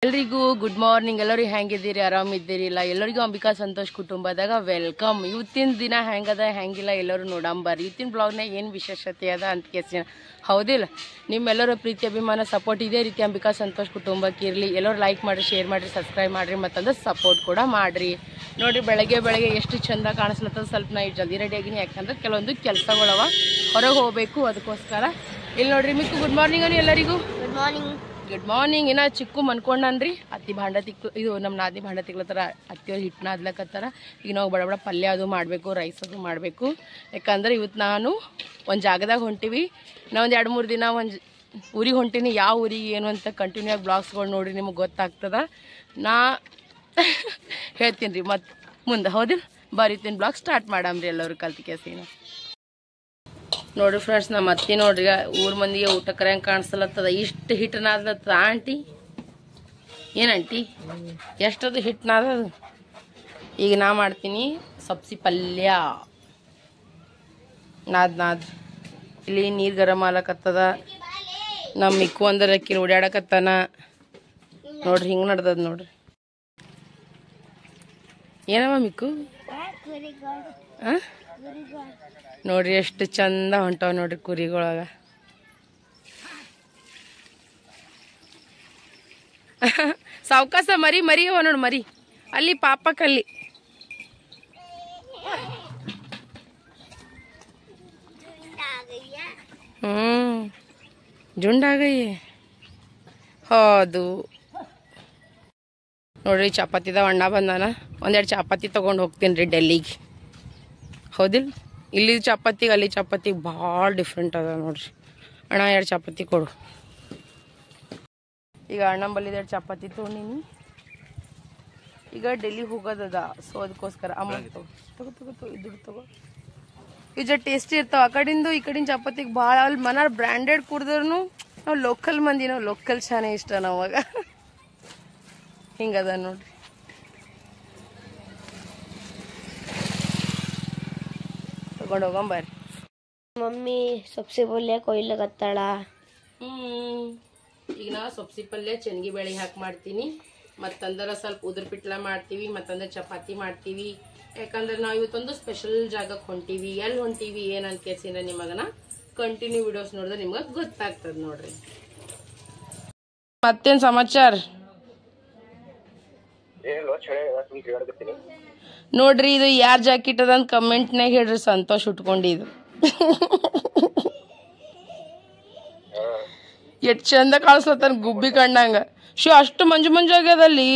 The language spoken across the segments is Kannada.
ಎಲ್ರಿಗೂ ಗುಡ್ ಮಾರ್ನಿಂಗ್. ಎಲ್ಲರೂ ಹೆಂಗಿದ್ದೀರಿ? ಆರಾಮಿದ್ದೀರಿ? ಇಲ್ಲ ಎಲ್ಲರಿಗೂ ಅಂಬಿಕಾ ಸಂತೋಷ್ ಕುಟುಂಬದಾಗ ವೆಲ್ಕಮ್. ಇವತ್ತಿನ ದಿನ ಹೆಂಗದ ಹೆಂಗಿಲ್ಲ ಎಲ್ಲರೂ ನೋಡಂಬರ್ರಿ. ಇವತ್ತಿನ ಬ್ಲಾಗ್ನಾಗ ಏನು ವಿಶೇಷತೆ ಅದ ಅಂತ ಕೇಳ್ತೀನಿ. ಹೌದಿಲ್ಲ? ನಿಮ್ಮೆಲ್ಲರ ಪ್ರೀತಿ ಅಭಿಮಾನ ಸಪೋರ್ಟ್ ಇದೇ ರೀತಿ ಅಂಬಿಕಾ ಸಂತೋಷ್ ಕುಟುಂಬಕ್ಕೆ ಇರಲಿ. ಎಲ್ಲರೂ ಲೈಕ್ ಮಾಡಿರಿ, ಶೇರ್ ಮಾಡಿರಿ, ಸಬ್ಸ್ಕ್ರೈಬ್ ಮಾಡಿರಿ, ಮತ್ತಂದ್ರೆ ಸಪೋರ್ಟ್ ಕೂಡ ಮಾಡಿರಿ. ನೋಡಿರಿ ಬೆಳಗ್ಗೆ ಎಷ್ಟು ಚಂದ ಕಾಣಿಸ್ಲತ್ತದ. ಸ್ವಲ್ಪ ನಾ ಜಲ್ದಿ ರೆಡಿ ಆಗಿನಿ, ಯಾಕಂದ್ರೆ ಕೆಲವೊಂದು ಕೆಲಸಗಳವ ಹೊರಗೆ ಹೋಗಬೇಕು, ಅದಕ್ಕೋಸ್ಕರ. ಇಲ್ಲಿ ನೋಡ್ರಿ ಮಿಕ್ಕು ಗುಡ್ ಮಾರ್ನಿಂಗ್ ಅನಿ ಎಲ್ಲರಿಗೂ. Good morning. Good morning. ಇನ್ನ ಚಿಕ್ಕು ಮನ್ಕೊಂಡನ್ರಿ. ಅತ್ತಿ ಭಾಂಡ ತಿಕ್ಲು, ಇದು ನಮ್ಮ ನಾದಿ ಭಾಂಡ ತಿಕ್ಲತ್ತಾರ. ಅತ್ತಿಯವ್ರು ಹಿಟ್ಟನ್ನ ಅದ್ಲಕತ್ತಾರ. ಈಗ ನಾವು ಬಡ ಪಲ್ಯ ಅದು ಮಾಡಬೇಕು, ರೈಸ್ ಅದು ಮಾಡಬೇಕು. ಯಾಕಂದ್ರೆ ಇವತ್ತು ನಾನು ಒಂದು ಜಾಗದಾಗ ಹೊಂಟಿವಿ. ನಾ ಒಂದು 2-3 ದಿನ ಒಂದು ಊರಿಗೆ ಹೊಂಟೀನಿ. ಯಾವ ಊರಿಗೆ ಏನು ಅಂತ ಕಂಟಿನ್ಯೂ ಆಗಿ ಬ್ಲಾಗ್ಸ್ಗಳು ನೋಡಿ ನಿಮಗೆ ಗೊತ್ತಾಗ್ತದ. ನಾ ಹೇಳ್ತೀನಿ ರೀ ಮತ್ತು ಮುಂದೆ. ಹೌದಿಲ್ಲ? ಬರೀತೀನಿ ಬ್ಲಾಗ್ ಸ್ಟಾರ್ಟ್ ಮಾಡಮ್ರಿ ಎಲ್ಲರೂ ಕಲ್ತು ಕೇಸಿನ. ನೋಡ್ರಿ ಫ್ರೆಂಡ್ಸ್, ನಮ್ಮ ಅತ್ತಿ ನೋಡ್ರಿ ಊರ್ ಮಂದಿಗೆ ಊಟಕ್ಕೆ ಹೆಂಗೆ ಕಾಣಿಸ್ಲತ್ತದ. ಇಷ್ಟು ಹಿಟ್ಟನಾದ್ಲತ್ತದ ಆಂಟಿ. ಏನಂಟಿ ಎಷ್ಟದು ಹಿಟ್ಟನಾದದು? ಈಗ ನಾ ಮಾಡ್ತೀನಿ ಸಬ್ಸಿ ಪಲ್ಯ. ನಾದ್ ಇಲ್ಲಿ ನೀರು ಗರಂ ಆಲಕತ್ತದ. ನಮ್ಮ ಮಿಕ್ಕು ಅಂದ್ರೆ ಅಕ್ಕಿ ಓಡಾಡಕತ್ತಾನ. ನೋಡ್ರಿ ಹಿಂಗೆ ನಡ್ದದ ನೋಡ್ರಿ. ಏನವ ಮಿಕ್ಕು? ನೋಡ್ರಿ ಎಷ್ಟು ಚಂದ ಹೊಂಟವ ನೋಡ್ರಿ ಕುರಿಗೊಳಗ. ಸಾವ್ಕಾಸ ಮರಿ ಅವ ನೋಡ್ರಿ ಮರಿ ಅಲ್ಲಿ ಪಾಪಕ್ಕಲ್ಲಿ. ಜುಂಡಾಗಯ್ಯ. ಹೌದು ನೋಡ್ರಿ ಚಪಾತಿದ ಅಣ್ಣ ಬಂದಾನ. 1-2 ಚಪಾತಿ ತೊಗೊಂಡು ಹೋಗ್ತೀನಿ ರೀ ಡೆಲ್ಲಿಗೆ. ಹೌದಿಲ್ಲ? ಇಲ್ಲಿ ಚಪಾತಿಗೆ ಅಲ್ಲಿ ಚಪಾತಿಗೆ ಭಾಳ ಡಿಫ್ರೆಂಟ್ ಅದ ನೋಡ್ರಿ. ಅಣ್ಣ 2 ಚಪಾತಿ ಕೊಡು. ಈಗ ಅಣ್ಣ ಬಲ್ಲಿ 2 ಚಪಾತಿ ತೊಗೊಂಡಿನಿ. ಈಗ ಡೆಲ್ಲಿಗೆ ಹೋಗೋದದ. ಸೊ ಅದಕ್ಕೋಸ್ಕರ ಅಮ್ಮ ತಗೋ ಇದ್ರ ತಗೋ. ಇದು ಟೇಸ್ಟಿ ಇರ್ತಾವ. ಆ ಕಡೆಯಿಂದ ಈ ಕಡೆಯಿಂದ ಚಪಾತಿಗೆ ಭಾಳ. ಅಲ್ಲಿ ಮನ ಬ್ರ್ಯಾಂಡೆಡ್ ಕುಡ್ದ್ರು ನಾವು ಲೋಕಲ್ ಮಂದಿ, ನಾವು ಲೋಕಲ್ ಚೆನ್ನಾಗಿ ಇಷ್ಟ ನಾವಾಗ. ಹಿಂಗದ ನೋಡ್ರಿ. ತಗೊಂಡು ಹೋಗಂಬರ್ರಿ. ಮಮ್ಮಿ ಸೊಪ್ಸಿ ಪಲ್ಯ ಕೊಯ್ಲಕತ್ತಾಳ. ಈಗ ನಾ ಸೊಪ್ಸಿ ಪಲ್ಯ ಚೆನ್ಗಿ ಬೇಳೆ ಹಾಕಿ ಮಾಡ್ತೀನಿ. ಮತ್ತಂದ್ರೆ ಸ್ವಲ್ಪ ಉದುರು ಪಿಟ್ಲ ಮಾಡ್ತೀವಿ, ಮತ್ತಂದ್ರೆ ಚಪಾತಿ ಮಾಡ್ತೀವಿ. ಯಾಕಂದ್ರೆ ನಾವು ಇವತ್ತೊಂದು ಸ್ಪೆಷಲ್ ಜಾಗಕ್ಕೆ ಹೊಂಟೀವಿ. ಎಲ್ಲಿ ಹೊಂಟೀವಿ ಏನಂತ ಕೇಳ್ಸಿದ್ರೆ ನಿಮಗನ ಕಂಟಿನ್ಯೂ ವಿಡಿಯೋಸ್ ನೋಡಿದ್ರೆ ನಿಮ್ಗೆ ಗೊತ್ತಾಗ್ತದ ನೋಡ್ರಿ. ಮತ್ತೇನ್ ಸಮಾಚಾರ ನೋಡ್ರಿ. ಇದು ಯಾರ್ ಜಾಕೆಟ್ ಅದಂತ ಕಮೆಂಟ್ನಾಗ ಹೇಳ್ರಿ. ಸಂತೋಷ್ ಉಟ್ಕೊಂಡಿದ್ದು ಎಷ್ಟ್ ಚಂದ ಕಾಣಿಸ್ಲತ್ತಾನ ಗುಬ್ಬಿ ಕಂಡಂಗ. ಅಷ್ಟು ಮಂಜು ಆಗ್ಯದಲ್ಲಿ.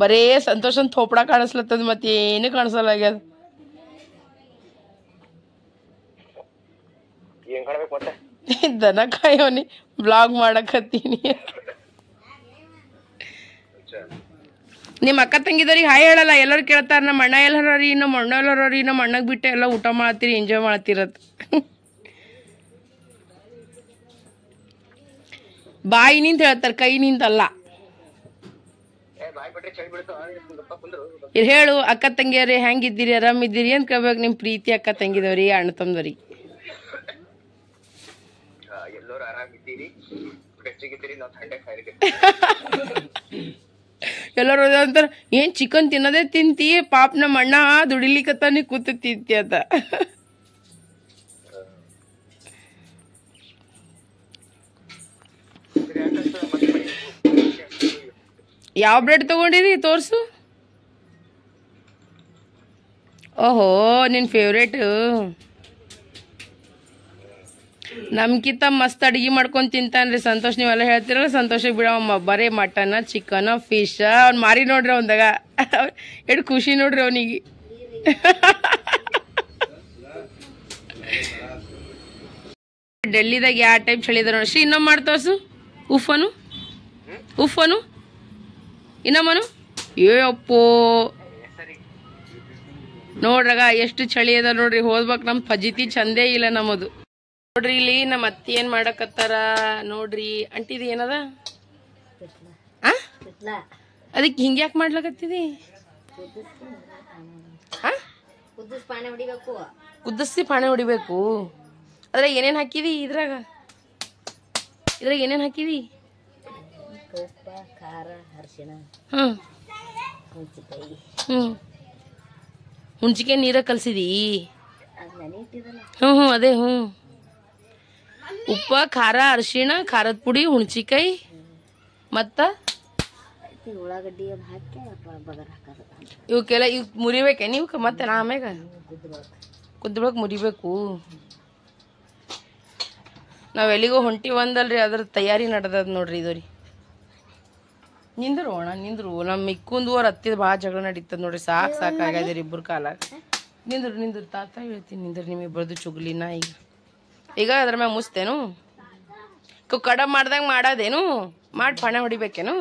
ಬರೇ ಸಂತೋಷನ್ ಥೋಪಡ ಕಾಣಿಸ್ಲತ್ತದ, ಮತ್ತೇನು ಕಾಣಿಸಲ್ಲ ಆಗ್ಯದ. ದನ ಕಾಯೋನಿ ಬ್ಲಾಗ್ ಮಾಡಕತ್ತೀನಿ. ನಿಮ್ಮ ಅಕ್ಕ ತಂಗಿದವ್ರಿಗೆ ಹಾಯ್ ಹೇಳಲ್ಲ. ಎಲ್ಲರೂ ಕೇಳ್ತಾರ ನಮ್ಮ ಅಣ್ಣ ಎಲ್ಲರಿ, ನಮ್ಮ ಅಣ್ಣ ಎಲ್ಲರಿ, ನಮ್ಮ ಅಣ್ಣಗ್ ಬಿಟ್ಟು ಎಲ್ಲ ಊಟ ಮಾಡ್ತೀರಿ, ಎಂಜಾಯ್ ಮಾಡ್ತಿರತ್. ಬಾಯಿ ನಿಂತ ಹೇಳ್ತಾರ, ಕೈ ನಿಂತಲ್ಲ. ಇಲ್ಲಿ ಹೇಳು ಅಕ್ಕ ತಂಗಿಯವ್ರಿ ಹೆಂಗಿದ್ದೀರಿ, ಆರಾಮಿದ್ದೀರಿ ಅಂತ ಕೇಳ್ಬೇಕು. ನಿಮ್ ಪ್ರೀತಿ ಅಕ್ಕ ತಂಗಿದವ್ರಿ, ಅಣ್ಣ ತಮ್ಮದವ್ರಿ. ಎಲ್ಲರೂ ಅಂತಾರ, ಏನ್ ಚಿಕನ್ ತಿನ್ನೋದೇ ತಿಂತಿ, ಪಾಪ ನಮ್ಮ ಅಣ್ಣ ದುಡಿಲಿಕತ್ತಾನಿ ಕೂತು ತಿಂತಿ ಅಂತ. ಯಾವ ಬ್ರೆಡ್ ತಗೊಂಡಿದಿ ತೋರ್ಸು. ಓಹೋ, ನಿನ್ ಫೇವ್ರೇಟ್. ನಮ್ಕಿಂತ ಮಸ್ತ್ ಅಡಿಗೆ ಮಾಡ್ಕೊಂಡ್ ತಿಂತಾನ್ರಿ ಸಂತೋಷ್. ನೀವೆಲ್ಲ ಹೇಳ್ತಿರಲ್ಲ ಸಂತೋಷಕ್ಕೆ ಬಿಡಮ್ಮ ಬರೇ ಮಟನ್, ಚಿಕನ್, ಫಿಶ್. ಅವ್ನ್ ಮಾರಿ ನೋಡ್ರಿ ಅವಂದಾಗ ಎಷ್ಟು ಖುಷಿ ನೋಡ್ರಿ ಅವನಿಗೆ. ಡೆಲ್ಲಿದಾಗ ಯಾವ ಟೈಪ್ ಚಳಿ ಅದ ನೋಡ್ರಿ. ಇನ್ನೊಮ್ಮೆ ಮಾಡಿ ತೋರ್ಸು. ಉಫನು ಇನ್ನೊಮ್ಮನು. ಏ ಅಪ್ಪೋ ನೋಡ್ರಾಗ ಎಷ್ಟು ಚಳಿ ಅದ ನೋಡ್ರಿ. ಹೋದ್ಬೇಕು ನಮ್ ಫಜಿತಿ ಚಂದೇ ಇಲ್ಲ ನಮ್ಮದು. ನೋಡ್ರಿ ಇಲ್ಲಿ ನಮ್ಮ ಅತ್ತಿ ಏನ್ ಮಾಡಕತ್ತಾರ ನೋಡ್ರಿ. ಅಂಟಿದ್ ಏನದ? ಅದಕ್ಕೆ ಹಿಂಗ್ಯಾಕ್ ಮಾಡ್ಲಕತ್ತಿದಿ? ಕುದಿಸಿ ಪಾಣೆ ಹೊಡಿಬೇಕು. ಅದ್ರಾಗ ಏನೇನ್ ಹಾಕಿದಿ ಇದ್ರಾಗ? ಇದ್ರಾಗ ಏನೇನು ಹಾಕಿದಿ? ಉಪ್ಪ ಖಾರ ಅರಿಶಿಣ ಹಾಂ ಹುಣಸಿಕಾಯಿ ಹುಣ್ಚಿಕಾಯಿ ನೀರ ಕಲ್ಸಿದಿ? ಅದು ನೆನೆ ಇಟ್ಟಿದಲ್ಲ. ಹ್ಞೂ ಅದೇ ಉಪ್ಪ ಖಾರ ಅರಿಶಿಣ ಖಾರದ ಪುಡಿ ಹುಣ್ಚಿಕಾಯಿ ಮತ್ತು ಉಳ್ಳಾಗಡ್ಡಿ ಅದು ಹಾಕಿ ಬಗರ್ ಹಾಕೋದು. ಇವಕ್ಕೆಲ್ಲ ಇವ್ ಮುರಿಬೇಕೆ ನೀವು ಮತ್ತೆ ಆಮ್ಯಾಗ ಕುದ್ಬೇಕು ಮುರಿಬೇಕು. ನಾವು ಎಲ್ಲಿಗೋ ಹೊಂಟಿ ಒಂದಲ್ರಿ ಅದ್ರ ತಯಾರಿ ನಡೆದದ ನೋಡ್ರಿ ಇದು ರೀ. ನಿಂದ್ರು ಅಣ್ಣ ನಿಂದ್ರು, ನಮ್ಮ ಮಿಕ್ಕುಂದು ಅವ್ರ ಹತ್ತಿದ ಭಾಳ ಜಗಳ ನಡೀತದ ನೋಡ್ರಿ. ಸಾಕಾಗ್ಯದ ರೀ ಇಬ್ಬರು ಕಾಲಾಗ. ನಿಂದ್ರು ತಾತ ಹೇಳ್ತೀನಿ ನಿಂದ್ರು, ನಿಮ್ಮಿಬ್ಬರದು ಚುಗ್ಲಿನ ಈಗ ಅದ್ರ ಮ್ಯಾಗ ಮುಸ್ತೇನು ಕಡ ಮಾಡ್ದಂಗೆ ಮಾಡೋದೇನು ಮಾಡಿ ಪಣೆ ಹೊಡಿಬೇಕೇನು?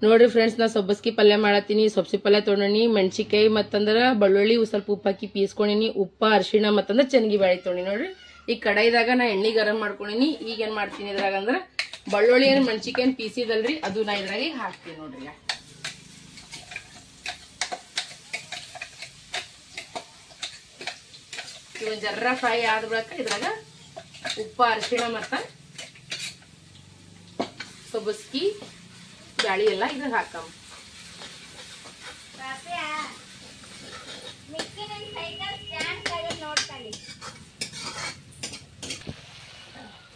ನೋಡ್ರಿ ಫ್ರೆಂಡ್ಸ್, ನಾ ಸಬ್ಬಸ್ಗಿ ಪಲ್ಯ ಮಾಡತ್ತೀನಿ. ಸೊಪ್ಸಿ ಪಲ್ಯ ತೊಗೊಂಡಿನಿ, ಮೆಣಸಿಕಾಯಿ ಮತ್ತಂದ್ರ ಬೆಳ್ಳುಳ್ಳಿ ಸ್ವಲ್ಪ ಉಪ್ಪು ಹಾಕಿ ಪೀಸ್ಕೊಂಡಿನಿ. ಉಪ್ಪ ಅರಿಶಿಣ ಮತ್ತಂದ್ರ ಚೆನ್ಗಿ ಬ್ಯಾಳಿ ತೊಗೊಂಡಿ. ನೋಡ್ರಿ ಈ ಕಡಾಯಿದಾಗ ನಾ ಎಣ್ಣೆ ಗರಂ ಮಾಡ್ಕೊಂಡಿನಿ. ಈಗ ಏನ್ ಮಾಡ್ತೀನಿ ಇದ್ರಾಗ ಅಂದ್ರ ಬೆಳ್ಳುಳ್ಳಿ ಮೆಣಸಿಕಾಯಿ ಪೀಸಿದಲ್ರಿ ಅದು ನಾ ಇದ್ರಾಗ ಈಗ ಹಾಕ್ತೀನಿ ನೋಡ್ರಿ. ಇವನ್ ಜರ್ರ ಫ್ರೈ ಆದ ಬಳಿಕ ಇದ್ರಾಗ ಉಪ್ಪ ಅರಿಶಿಣ ಮತ್ತ ಸಬ್ಬಸ್ಗಿ ಬ್ಯಾಳಿ ಎಲ್ಲ ಇದ್ರಾಗ ಹಾಕಮ್ಮ.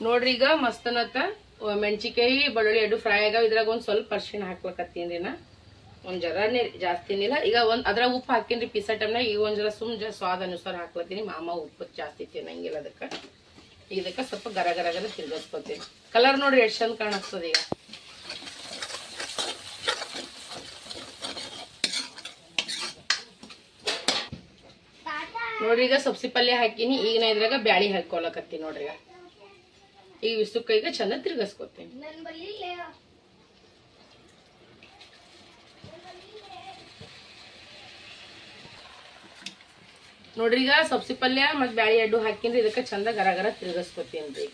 ನೋಡ್ರಿ ಈಗ ಮಸ್ತನತ್ತ ಮೆಣಸಿಕಾಯಿ ಬೆಳ್ಳುಳ್ಳಿ ಎರಡು ಫ್ರೈ ಆಗಾವ. ಇದ್ರಾಗ ಒಂದ್ ಸ್ವಲ್ಪ ಅರಿಶಿಣ ಹಾಕ್ಲಕತ್ತೀನಿ ನಾ, ಒಂದ್ ಜರನೇ ಜಾಸ್ತಿನಿಲ್ಲ. ಈಗ ಅದ್ರಾಗ ಉಪ್ಪು ಹಾಕಿನ್ರಿ ಪೀಸ ಟೈಮ್ನಾಗ. ಈಗ ಒಂದ್ ಜರ ಸ್ವಾದ ಅನುಸಾರ ಹಾಕ್ಲತ್ತೀನಿ. ಮಾಮ ಉಪ್ಪು ಜಾಸ್ತಿ ತಿನ್ನಂಗಿಲ್ಲ ಅದಕ್ಕೆ. ಇದಕ್ಕೆ ಸ್ವಲ್ಪ ಗರ ಗರ ಗರ ತಿರ್ಗಿಸ್ಕೊತೀನಿ. ಕಲರ್ ನೋಡ್ರಿ ಎಷ್ಟು ಚಂದ ಕಾಣಿಸ್ತದ. ಈಗ ನೋಡ್ರಿ ಈಗ ಸಬ್ಸಿ ಪಲ್ಯ ಹಾಕಿನಿ. ಈಗ ನಾ ಇದ್ರಾಗ ಬ್ಯಾಳಿ ಹಾಕೊಳಕತ್ತೀನಿ ನೋಡ್ರಿ. ಈಗ ಇಷ್ಟಕ್ಕ ಈಗ ಚಂದ ತಿರ್ಗಿಸ್ಕೊತೀನಿ. ನೋಡ್ರಿ ಈಗ ಸಬ್ಸಿ ಪಲ್ಯ ಮತ್ ಬ್ಯಾಳಿ ಎರಡು ಹಾಕಿನ್ರಿ. ಇದಕ್ಕೆ ಚಂದ ಗರ ಗರ ತಿರ್ಗಿಸ್ಕೊತೀನಿ.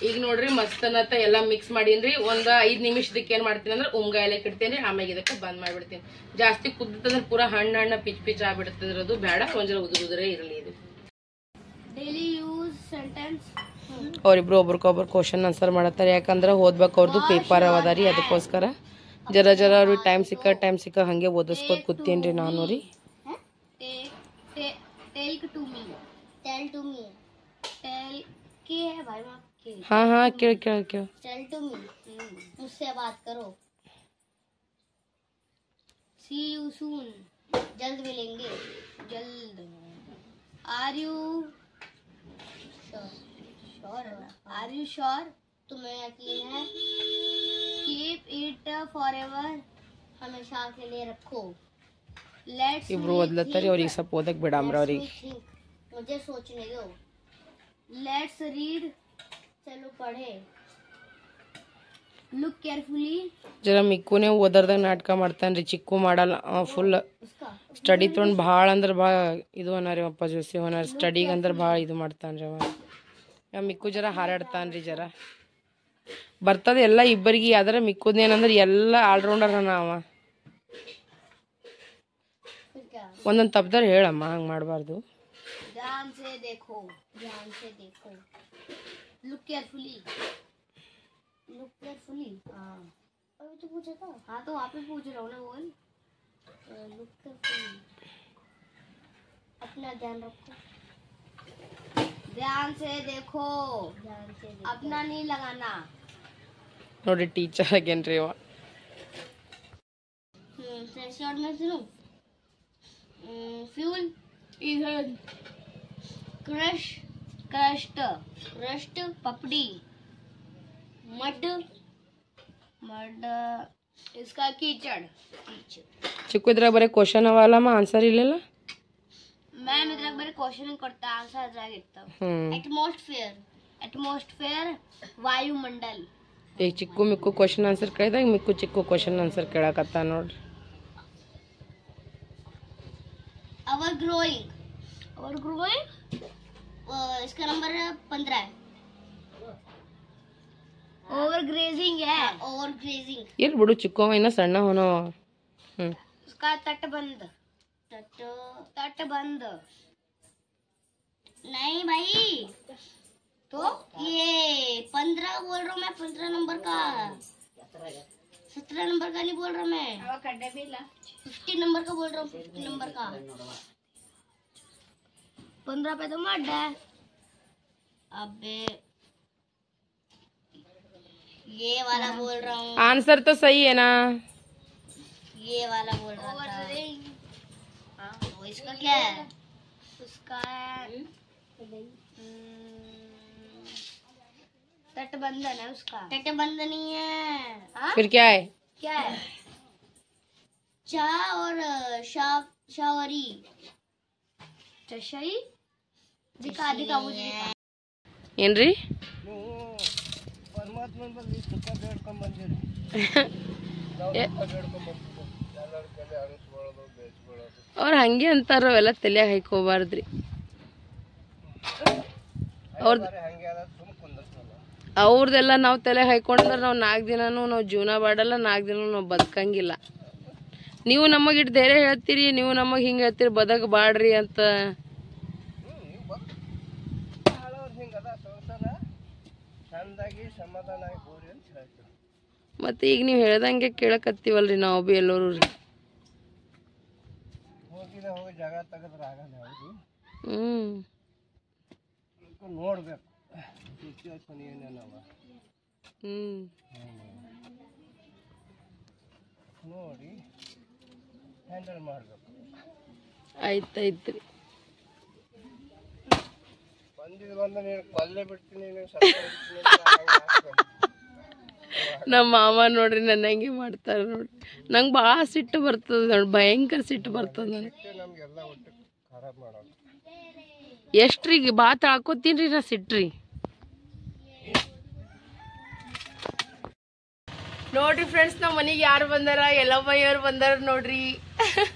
ಈಗ ನೋಡ್ರಿ ಮಸ್ತನತ್ತ ಎಲ್ಲಾ ಮಿಕ್ಸ್ ಮಾಡೀನ್ರಿ. ಒಂದ್ 5 ನಿಮಿಷದಕ್ಕೆ ಏನ್ ಮಾಡ್ತೀನಿ ಅಂದ್ರೆ ಉಮ್ಗಾಯಲಕ್ಕೆ ಇಡ್ತೇನೆ. ಆಮ್ಯಾಗ ಇದಕ್ಕೆ ಬಂದ್ ಮಾಡ್ಬಿಡ್ತೀನಿ. ಜಾಸ್ತಿ ಕುದ್ದತಂದ್ರೆ ಪೂರಾ ಹಣ್ಣ ಪಿಚ್ ಪಿಚ್ ಆಗ್ಬಿಡ್ತದ್ರದು ಬೇಡ. ಒಂದ್ಸಲ ಉದುರೇ ಇರಲಿ ಇದು. Daily use sentence. ಅವ್ರಿಬ್ರು ಒಬ್ರಿಗೊಬ್ರು ಕ್ವಶನ್ ಆನ್ಸರ್ ಮಾಡತ್ತಾರೆ. ಯಾಕಂದ್ರೆ ಓದ್ಬೇಕು ಅವ್ರದ್ದು ಪೇಪರ್ ಅವದಾರಿ. ಅದಕ್ಕೋಸ್ಕರ ಜರ ಅವ್ರಿಗೆ ಟೈಮ್ ಸಿಕ್ಕ ಹಂಗೆ ಓದಿಸ್ಕೊತ ಕೂತೀನ್ರಿ ನಾನು ರೀ. हाँ क्यों क्यों क्यों टेल टू मी, मुझसे बात करो. सी यू सून, जल्द मिलेंगे. जल्द. Are you sure? Are you sure? तुम्हें यकीन है? कीप इट फॉरएवर, हमेशा के लिए रखो. लेट्स इब्रो ओदलत्तारी ಅವ್ರಿಗೆ ಸ್ವಲ್ಪ ಓದಕ್ಕೆ ಬಿಡಾಮ್ರ ಅವ್ರಿಗೆ. मुझे सोचने दो. लेट्स रीड, चलो पढ़े. Look carefully. ಜರ ಮಿಕ್ಕುನೇ ಓದರ್ದಾಗ ನಾಟಕ ಮಾಡ್ತಾನ್ರಿ. ಚಿಕ್ಕು ಮಾಡಲ್ಲ. ಫುಲ್ ಸ್ಟಡಿ ತೊಗೊಂಡು ಭಾಳ ಅಂದ್ರೆ ಭಾಳ ಇದು ಅನ್ನಾರಿ ಅಪ್ಪ ಜೋಸಿ ಅನ್ನಾರಿ. ಸ್ಟಡಿಗೆ ಅಂದ್ರೆ ಭಾಳ ಇದು ಮಾಡ್ತಾನ್ರಿ ಅವ. ಮಿಕ್ಕು ಜರ ಹಾರಾಡ್ತಾನ್ರಿ. ಜರ ಬರ್ತದೆ ಎಲ್ಲ ಇಬ್ಬರಿಗೆ. ಅದರ ಮಿಕ್ಕುದೇನಂದ್ರೆ ಎಲ್ಲ ಆಲ್ರೌಂಡರ್ ಅವ. ಒಂದೊಂದು ತಪ್ಪದಾರ ಹೇಳಮ್ಮ, ಹಂಗೆ ಮಾಡಬಾರ್ದು. ध्यान से देखो, ध्यान से देखो. Look carefully. Look carefully. हाँ अभी तो पूछा था. हाँ तो आप ही पूछ रहा हूँ ना. बोल. Look carefully. अपना ध्यान रखो. ध्यान से देखो. ध्यान से देखो. अपना नहीं लगाना. ನೋಡಿ ಟೀಚರ್ ಆಗೇನ್ರಿ ಅವ. फ्रेश शॉट में सुनो. फ्यूल इधर. क्रस्ट पपड़ी. मड इसका कीचड़. ಚಿಕ್ಕು ಇದ್ರಾಗ ಬರೀ ಕ್ವಶನ್ ಅವಲ್ಲಮ್ಮ, ಆನ್ಸರ್ ಇಲ್ಲಲ್ಲ. मैम इधर बड़े क्वेश्चन करता, आंसर ಇದ್ರಾಗಿರ್ತಾವ. एटमॉस्फेयर वायुमंडल. ಈಗ ಚಿಕ್ಕು ಮಿಕ್ಕು ಕ್ವಶನ್ ಆನ್ಸರ್ ಕೇಳಿದಾಗ ಮಿಕ್ಕು ಚಿಕ್ಕು ಕ್ವಶನ್ ಆನ್ಸರ್ ಕೇಳಕತ್ತ ನೋಡ್ರಿ. अवर ग्रोइंग. इसका नंबर 15 है. ओवर ग्रेजिंग है, ओवर ग्रेजिंग। इर बिಡು ಚಿಕ್ಕವ ಇನ್ನ ಸಣ್ಣ ಹೋನವ उसका तट बंद, तट बंद नहीं भाई। तो ये 15 बोल रहा हूँ मैं, 15 नंबर का, 17 नंबर का नहीं बोल रहा मैं, 50 नंबर का बोल रहा हूँ, 50 नंबर का। 15 पे तो मत है। अबे ये वाला बोल रहा हूँ, आंसर तो सही है ना? ये वाला बोल रहा था। हाँ, तो इसका क्या है? उसका तटबंधन है उसका। तटबंध नहीं है। हाँ? फिर क्या है? क्या है? चा और शावरी, चशाई। दिखा दिखा मुझे। ಏನ್ರಿ ಅವ್ರ ಹಂಗೆ ಅಂತಾರ, ಅವೆಲ್ಲ ತಲೆಯಾಗ ಹಾಕೋಬಾರ್ದ್ರಿ. ಅವ್ರದೆಲ್ಲ ನಾವು ತಲೆ ಹಾಕೊಂಡ್ರೆ ನಾವು 4 ದಿನನೂ ನಾವು ಜೀವನ ಮಾಡಲ್ಲ, 4 ದಿನ ನಾವು ಬದುಕಂಗಿಲ್ಲ. ನೀವು ನಮಗಿಟ್ಟು ಧೈರ್ಯ ಹೇಳ್ತೀರಿ, ನೀವು ನಮಗೆ ಹಿಂಗೆ ಹೇಳ್ತೀರಿ ಬದಕಬಾಡ್ರಿ ಅಂತ. ಮತ್ತೆ ಈಗ ನೀವು ಹೇಳ್ದಂಗೆ ಕೇಳಕತ್ತೀವಲ್ರಿ ನಾವು ಬಿ ಎಲ್ಲರೂ ರೀ. ನೋಡ್ಬೇಕು ನೋಡಿ ಹ್ಯಾಂಡಲ್ ಮಾಡ್ಬೇಕು. ಆಯ್ತಾಯ್ತ್ರಿ. ಬಂದು ನೀನು ಕೊಲ್ಲೆ ಬಿಡ್ತೀನಿ, ನಮ್ಮ ಮಾವ ನೋಡ್ರಿ ನನ್ನ ಹಂಗೆ ಮಾಡ್ತಾರ ನೋಡ್ರಿ. ನಂಗೆ ಭಾಳ ಸಿಟ್ಟು ಬರ್ತದ ನೋಡಿ, ಭಯಂಕರ ಸಿಟ್ಟು ಬರ್ತದ ನನಗೆ. ನಮ್ಗೆಲ್ಲ ಒಟ್ಟು ಖರಾಬ್ ಮಾಡೋದು. ಎಷ್ಟ್ರಿ ಬಾ ತಾಳ್ಕೊತೀನ್ರಿ ನಾ ಸಿಟ್ರಿ. ನೋಡ್ರಿ ಫ್ರೆಂಡ್ಸ್, ನಮ್ಮ ಮನೆಗೆ ಯಾರು ಬಂದಾರ, ಎಲ್ಲಮ್ಮಯ್ಯವ್ರು ಬಂದಾರ ನೋಡ್ರಿ.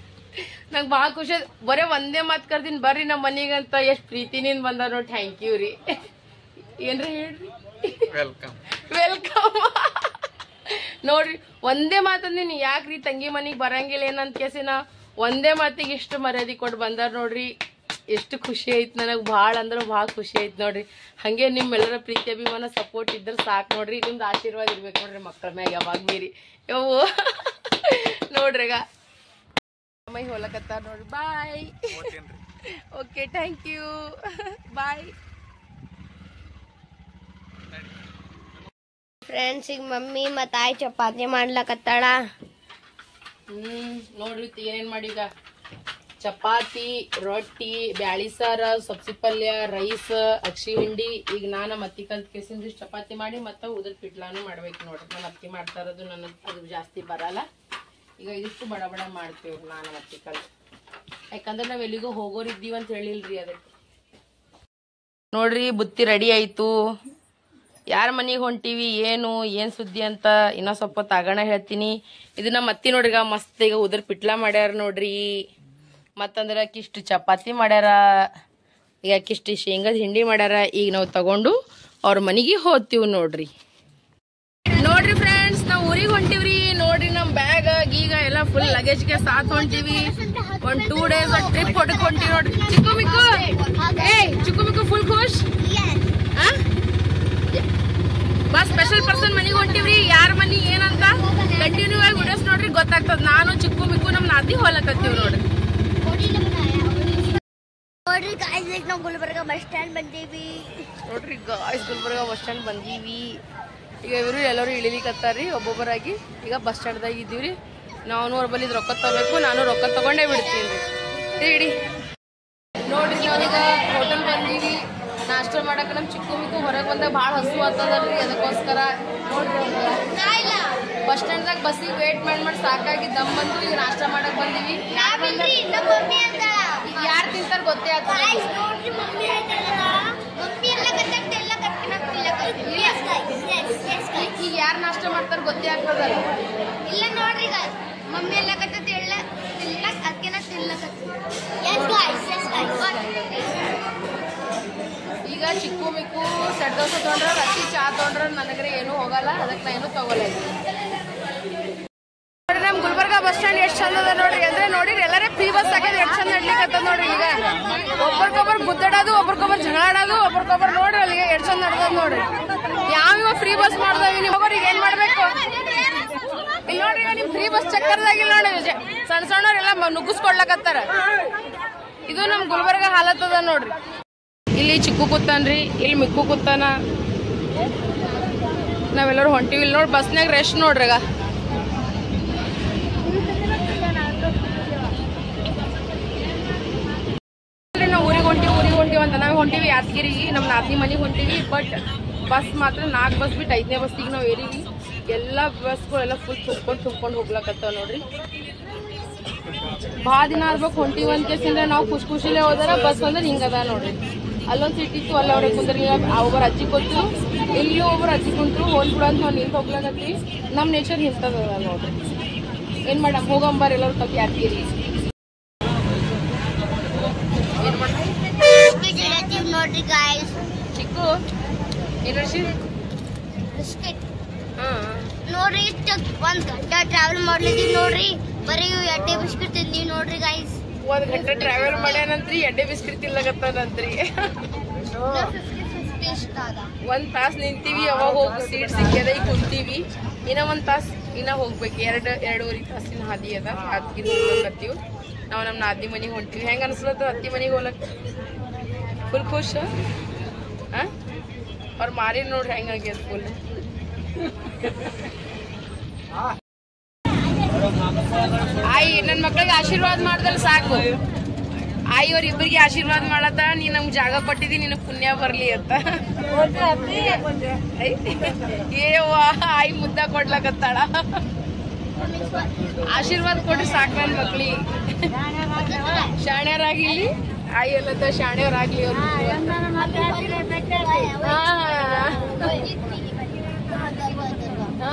ನಂಗೆ ಭಾಳ ಖುಷಿ. ಬರೇ ಒಂದೇ ಮಾತು ಕರ್ತೀನಿ ಬರ್ರಿ ನಮ್ಮ ಮನೆಗಂತ. ಎಷ್ಟು ಪ್ರೀತಿನಿಂದ ಬಂದಾರ ನೋಡಿ. ಥ್ಯಾಂಕ್ ಯು ರೀ. ಏನ್ರಿ ಹೇಳ್ರಿ? Welcome welcome. ನೋಡ್ರಿ ಒಂದೇ ಮಾತಂದಿನಿ, ಯಾಕ್ರಿ ತಂಗಿ ಮನೆಗೆ ಬರಂಗಿಲ್ಲ ಏನಂತ ಕೇಸಿನ ಒಂದೇ ಮಾತಿಗೆ ಎಷ್ಟು ಮರ್ಯಾದೆ ಕೊಟ್ಟು ಬಂದಾರ ನೋಡ್ರಿ. ಎಷ್ಟು ಖುಷಿ ಐತ್ ನನಗೆ, ಭಾಳ ಅಂದ್ರೆ ಭಾಳ ಖುಷಿ ಐತ್ ನೋಡ್ರಿ. ಹಾಗೆ ನಿಮ್ಮೆಲ್ಲರ ಪ್ರೀತಿ ಅಭಿಮಾನ ಸಪೋರ್ಟ್ ಇದ್ರೆ ಸಾಕು ನೋಡ್ರಿ. ನಿಮ್ದು ಆಶೀರ್ವಾದ ಇರ್ಬೇಕು ನೋಡ್ರಿ ಮಕ್ಕಳ ಮ್ಯಾಗ ಯಾವಾಗ ಮೀರಿ. ಯವ್ವು ನೋಡ್ರಿಗ ಮೈ ಹೋಲಕತ್ತಾರ ನೋಡ್ರಿ. Bye. Okay, thank you, bye. Friends, ಈಗ ಮಮ್ಮಿ ಮತ್ತು ಆಯ್ ಚಪಾತಿ ಮಾಡ್ಲಕತ್ತಾಳ. ನೋಡ್ರಿ ಏನೇನ್ ಮಾಡಿ ಈಗ ಚಪಾತಿ, ರೊಟ್ಟಿ, ಬ್ಯಾಳಿ ಸಾರ, ಸಬ್ಸಿ ಪಲ್ಯ, ರೈಸ್, ಅಕ್ಷಿ ಹಿಂಡಿ. ಈಗ ನಾನು ಅತ್ತಿ ಕಲ್ತ್ ಕೇಸಿಂದ ಚಪಾತಿ ಮಾಡಿ ಮತ್ತೆ ಉದ್ರ ಪಿಟ್ಲಾನು ಮಾಡ್ಬೇಕು ನೋಡ್ರಿ. ನಾನು ಅತ್ತಿ ಮಾಡ್ತಾ ಇರೋದು ನನಗೆ ಅದು ಜಾಸ್ತಿ ಬರಲ್ಲ. ಈಗ ಇದಿಷ್ಟು ಬಡ ಬಡ ಮಾಡ್ತೇವೆ ನಾನು ಅತ್ತಿ ಕಲ್ತ್. ಯಾಕಂದ್ರೆ ನಾವ್ ಎಲ್ಲಿಗೂ ಹೋಗೋರಿದ್ದೀವಿ ಅಂತ ಹೇಳಿಲ್ರಿ ಅದಕ್ಕೆ. ನೋಡ್ರಿ ಬುತ್ತಿ ರೆಡಿ ಆಯ್ತು. ಯಾರ ಮನೆಗೆ ಹೊಂಟಿವಿ, ಏನ್ ಸುದ್ದಿ ಅಂತ ಇನ್ನೂ ಸ್ವಲ್ಪ ತಾಗಣ ಹೇಳ್ತೀನಿ. ಇದು ನಮ್ಮ ಅತ್ತಿ ನೋಡ್ರಿ ಮಸ್ತ್ ಈಗ ಉದ್ರ ಪಿಟ್ಲಾ ಮಾಡ್ಯಾರ ನೋಡ್ರಿ. ಮತ್ತಂದ್ರೆ ಅಕ್ಕಿಷ್ಟು ಚಪಾತಿ ಮಾಡ್ಯಾರ, ಈಗ ಅಕ್ಕಿಷ್ಟು ಶೇಂಗಾದ ಹಿಂಡಿ ಮಾಡ್ಯಾರ. ಈಗ ನಾವು ತಗೊಂಡು ಅವ್ರ ಮನೆಗೆ ಹೋಗ್ತೀವಿ ನೋಡ್ರಿ. ನೋಡ್ರಿ ಫ್ರೆಂಡ್ಸ್, ನಾವು ಊರಿಗೆ ಹೊಂಟಿವ್ರಿ. ನೋಡ್ರಿ ನಮ್ ಬ್ಯಾಗ್ ಗೀಗ ಎಲ್ಲ ಫುಲ್ ಲಗೇಜ್ಗೆ ಸಾತ್ ಹೊಂಟಿವಿ. 1-2 days ಟ್ರಿಪ್ ಹೊಡಕ್ ಹೊಂಟಿವಿ ನೋಡ್ರಿ. ಚಿಕ್ಕು ಮಿಕ್ಕು, ಚಿಕ್ಕು ಮಿಕ್ಕು ಫುಲ್ ಖುಷ್. ಬಸ್ ಸ್ಪೆಷಲ್ ಪರ್ಸನ್ ಮನೆಗೆ ಹೊಂಟಿವ್ರಿ. ಯಾರ ಮನಿ ಏನಂತ ಕಂಟಿನ್ಯೂ ಆಗಿ ವಿಡಿಯೋಸ್ ನೋಡ್ರಿ ಗೊತ್ತಾಗ್ತದ. ನಾನು ಚಿಕ್ಕು ಮಿಕ್ಕು ನಮ್ ನಾದಿ ಹೋಲಕತ್ತೀವಿ ನೋಡ್ರಿ. ನೋಡ್ರಿ ಗಾಯ್ಸ್, ಈಗ ನಾವು ಗುಲ್ಬರ್ಗ ಬಸ್ ಸ್ಟ್ಯಾಂಡ್ ಬಂದೀವಿ. ನೋಡ್ರಿ ಗಾಯ್ಸ್, ಗುಲ್ಬರ್ಗ ಬಸ್ ಸ್ಟ್ಯಾಂಡ್ ಬಂದೀವಿ. ಈಗ ಇವರು ಎಲ್ಲರೂ ಇಳಿಲಿಕತ್ತಾರ್ರಿ ಒಬ್ಬೊಬ್ಬರಾಗಿ. ಈಗ ಬಸ್ ಸ್ಟ್ಯಾಂಡ್ದಾಗ ಇದ್ದೀವ್ರಿ. ನಾವು ಅವ್ರ ಬಲ್ಲಿ ರೊಕ್ಕ ತಗೋಬೇಕು, ನಾನು ರೊಕ್ಕ ತಗೊಂಡೇ ಬಿಡ್ತೀನಿ ರೀ. ನೋಡ್ರಿ ನಾವೀಗ ಹೋಟೆಲ್ ಬಂದೀವಿ ನಾಷ್ಟ ಮಾಡಕ್ಕೆ. ನಮ್ಮ ಚಿಕ್ಕು ಮಿಕ್ಕು ಹೊರಗೆ ಬಂದಾಗ ಭಾಳ ಹಸು ಆಗ್ತದಲ್ರಿ, ಅದಕ್ಕೋಸ್ಕರ ನೋಡ್ರಿ ಬಸ್ ಸ್ಟ್ಯಾಂಡ್ದಾಗ ಬಸ್ಸಿಗೆ ವೇಟ್ ಮಾಡಿ ಸಾಕಾಗಿ ದಮ್ ಬಂದು ಈಗ ನಾಷ್ಟ ಮಾಡಕ್ ಬಂದೀವಿ. ಯಾರು ತಿಂತಾರ ಗೊತ್ತೇ ಆಗ್ತದೆ. ಈಗ ಯಾರು ನಾಷ್ಟ ಮಾಡ್ತಾರ ಗೊತ್ತೇ ಆಗ್ತದಲ್ಲ. ಇಲ್ಲ ನೋಡ್ರಿ ಮಮ್ಮಿ ಎಲ್ಲ ಕತ್ತದ ಎಳ್ಳ ತಿನ್ಲಕ್ ಅದಕ್ಕೆ ನಾ ತಿನ್ಲಕತ್ತಿ. ಈಗ ಚಿಕ್ಕು ಮಿಕ್ಕು ಸೆಟ್ ದೋಸೆ ತೊಗೊಂಡ್ರೆ ರತ್ತಿ ಚಾ ತೊಗೊಂಡ್ರೆ ನನಗ್ರೆ ಏನೂ ಹೋಗಲ್ಲ, ಅದಕ್ಕೆ ನಾ ಏನೂ ತಗೋಲ್ಲ. ನೋಡ್ರಿ ನಮ್ಮ ಗುಲ್ಬರ್ಗ ಬಸ್ ಸ್ಟ್ಯಾಂಡ್ ಎಷ್ಟು ಚಂದ ಅದ ನೋಡ್ರಿ. ಅಂದ್ರೆ ನೋಡಿ ಎಲ್ಲರೇ ಫ್ರೀ ಬಸ್ ಹಾಕಿದ್ರೆ ಎಷ್ಟು ಚಂದ ನಡ್ಲಿಕ್ಕೆ ನೋಡ್ರಿ. ಈಗ ಒಬ್ಬರಿಗೊಬ್ಬರು ಗುದ್ದಾಡೋದು, ಒಬ್ರಿಗೊಬ್ಬರು ಜಗಳ ಆಡೋದು, ಒಬ್ರಿಗೊಬ್ಬರು ನೋಡ್ರಿ ಅಲ್ಲಿಗೆ ಎಷ್ಟು ಚಂದ ನಡ್ದದ ನೋಡ್ರಿ. ಯಾವ ಫ್ರೀ ಬಸ್ ಮಾಡ್ದಾವಿ ನೀವು ಒಬ್ಬರಿಗೆ ಏನ್ ಮಾಡ್ಬೇಕು ಇಲ್ಲಿ ನೋಡ್ರಿ. ಈಗ ನಿಮ್ ಫ್ರೀ ಬಸ್ ಚಕ್ಕರ್ದಾಗಿಲ್ಲ ನೋಡಿ, ಸಣ್ಣ ಸಣ್ಣವ್ರೆಲ್ಲ ನುಗ್ಗಿಸ್ಕೊಡ್ಲಕತ್ತಾರ. ಇದು ನಮ್ ಗುಲ್ಬರ್ಗ ಹಾಲತ್ತದ ನೋಡ್ರಿ. ಇಲ್ಲಿ ಚಿಕ್ಕು ಕೂತಾನ್ರಿ, ಇಲ್ಲಿ ಮಿಕ್ಕು ಕೂತಾನ, ನಾವೆಲ್ಲರೂ ಹೊಂಟಿವಿ. ಇಲ್ಲಿ ನೋಡಿ ಬಸ್ನಾಗ ರೆಸ್ಟ್ ನೋಡ್ರಿ. ಈಗ ನಾವು ಊರಿಗೆ ಹೊಂಟಿವಿ ಅಂತ ನಾವು ಹೊಂಟಿವಿ ಯಾದಗಿರಿಗೆ, ನಮ್ಮ ನಾದಿನಿ ಮನೆಗೆ ಹೊಂಟಿವಿ. ಬಟ್ ಬಸ್ ಮಾತ್ರ 4 ಬಸ್ ಬಿಟ್ಟು 5ನೇ ಬಸ್ಸಿಗೆ ನಾವು ಏರಿವಿ. ಎಲ್ಲ ಬಸ್ಗಳೆಲ್ಲ ಫುಲ್ ತುಂಬ್ಕೊಂಡು ಹೋಗ್ಲಕತ್ತಾವ ನೋಡ್ರಿ. ಭಾಳ ದಿನ ಆಗ್ಬೇಕು ಹೊಂಟಿವಿ ಅಂತ ಕೇಸಿಂದ್ರೆ ನಾವು ಖುಷಿಲೇ ಹೋದಾರ. ಬಸ್ ಅಂದ್ರೆ ಹಿಂಗದ ನೋಡ್ರಿ. ಅಲ್ಲೊಂದು ಸೀಟ್ ಇತ್ತು, ಅಲ್ಲಿ ಅವ್ರಿಗೆ ಕುಂದ್ರಿ. ಒಬ್ಬರು ಅಜ್ಜಿ ಕೂತು, ಇಲ್ಲಿ ಒಬ್ಬರು ಅಜ್ಜಿ ಕುಂತರು. ಹೋಲ್ ಬಿಡು ಅಂತ ನಾವು ನಿಂತು ಹೋಗ್ಲಕತ್ತೀವಿ. ನಮ್ಮ ನೇಚರ್ ಇಂಥದ ನೋಡ್ರಿ. ಏನ್ ಮಾಡಮ್, ಹೋಗಂಬಾರ ಎಲ್ಲರೂ ತಪ್ಪು ಯಾದಗಿರಿ. ನೋಡ್ರಿ ಗಾಯ್ಸ್, ಚಿಕ್ಕು ಏನು ಬಿಸ್ಕೆಟ್ ನೋಡ್ರಿ. ಇಷ್ಟು 1 ಗಂಟೆ ಟ್ರಾವೆಲ್ ಮಾಡ್ಲಿದ್ದೀವಿ ನೋಡ್ರಿ. ಬರೀ ಎಡ್ಡೆ ಬಿಸ್ಕೆಟ್ ತಿಂದೀವಿ ನೋಡ್ರಿ ಗಾಯ್ಸ್. 1 ಗಂಟೆ ಟ್ರಾವೆಲ್ ಮಾಡ್ಯಾನಂತ್ರಿ, ಎಡ್ಡೆ ಬಿಸ್ಕಿಟ್ ತಿನ್ಲಕತ್ತಾನಂತ್ರಿ. 1 ತಾಸು ನಿಂತೀವಿ, ಅವಾಗ ಹೋಗಿ ಸೀಟ್ ಸಿಗ್ಯದ, ಈಗ ಕುಂತೀವಿ. ಇನ್ನ 1 ತಾಸು ಇನ್ನ ಹೋಗ್ಬೇಕು. 2-2.5 ತಾಸಿನ ಹಾದಿ ಅದ. ಅದಕ್ಕಿಂತ ಹೋಗ್ಲಕತ್ತೀವಿ ನಾವು. ನಮ್ಮ ನಾದಿ ಮನೆಗೆ ಹೊಂಟಿವಿ. ಹೆಂಗ ಅನ್ಸ್ಲತ್ತ ಅತ್ತಿ ಮನೆಗೆ ಹೋಗ್ಲಕ್? ಫುಲ್ ಖುಷ್. ಅವ್ರ ಮಾರಿ ನೋಡ್ರಿ ಹೆಂಗಾಗ್ಯದ ಫುಲ್. ಆಯಿ ನನ್ನ ಮಕ್ಳಿಗೆ ಆಶೀರ್ವಾದ ಮಾಡ್ದಲ್ಲ ಸಾಕು. ಆಯಿ ಅವ್ರ ಇಬ್ಬರಿಗೆ ಆಶೀರ್ವಾದ ಮಾಡತ್ತ, ನೀ ನಮ್ಗೆ ಜಾಗ ಕೊಟ್ಟಿದಿ, ನಿನ್ನ ಪುಣ್ಯ ಬರ್ಲಿ ಅಂತ. ಏವಾ ಆಯಿ ಮುದ್ದ ಕೊಡ್ಲಕತ್ತಾಳ. ಆಶೀರ್ವಾದ ಕೊಡ್ರಿ ಸಾಕು ನನ್ನ ಮಕ್ಳಿಗೆ. ಶಾಣ್ಯರಾಗಿಲ್ಲಿ ಆಯಿ ಎಲ್ಲತ್ತ, ಶಾಣ್ಯವ್ರಾಗ್ಲಿ ಅವ್ರು.